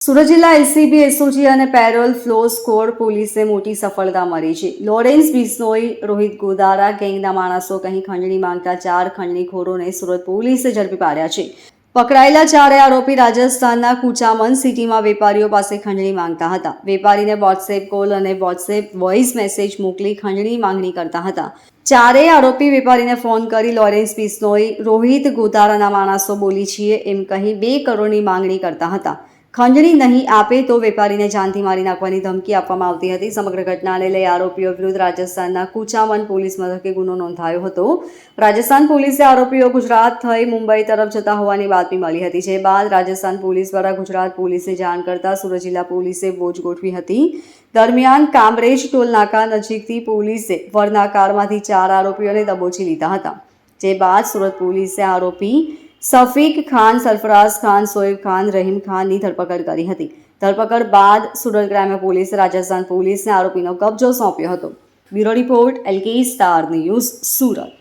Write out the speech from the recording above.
સુરત જિલ્લા LCB SOG અને parole flow squad પોલીસે મોટી સફળતા મળી છે. લોરેન્સ બિશ્નોઈ, રોહિત ગોદારા ગેંગના માણસો કહી ખંડણી માંગતા 4 ખંડણીખોરોને સુરત પોલીસે ઝડપી પાડ્યા છે. પકડાયેલા 4 આરોપી રાજસ્થાનના કુચામન સિટીમાં વેપારીઓ પાસે ખંડણી માંગતા હતા. વેપારીને વોટ્સએપ કોલ અને વોટ્સએપ વોઇસ મેસેજ મોકલી ખંડણી માંગણી કરતા હતા. 4 આરોપી વેપારીને ફોન કરી લોરેન્સ બિશ્નોઈ, રોહિત ગોદારાના માણસો બોલી છીએ એમ કહી 2 કરોડની માંગણી કરતા હતા. ખંડણી નહીં આપે તો વેપારીને જાનથી મારી નાખવાની ધમકી આપવામાં આવતી હતી. સમગ્ર ઘટનાને લઈ આરોપીઓ વિરુદ્ધ રાજસ્થાનના કુચામન પોલીસ મથકે ગુનો નોંધાયો હતો. રાજસ્થાન પોલીસે આરોપીઓ ગુજરાત થઈ મુંબઈ તરફ જતા હોવાની બાતમી મળી હતી. જે બાદ રાજસ્થાન પોલીસ દ્વારા ગુજરાત પોલીસને જાણ કરતા સુરત જિલ્લા પોલીસે વોચ ગોઠવી હતી. દરમિયાન કામરેજ ટોલ નાકા નજીકથી પોલીસે વરના કારમાંથી 4 આરોપીઓને દબોચી લીધા હતા. જે બાદ સુરત પોલીસે આરોપી સફીક ખાન, સરફરાઝ ખાન, સોએબ ખાન, રહીમ ખાનની ધરપકડ કરી હતી. ધરપકડ બાદ સુરત ગ્રામ્ય પોલીસે રાજસ્થાન પોલીસને આરોપીનો કબજો સોંપ્યો હતો. Bureau report, LK star news, Surat.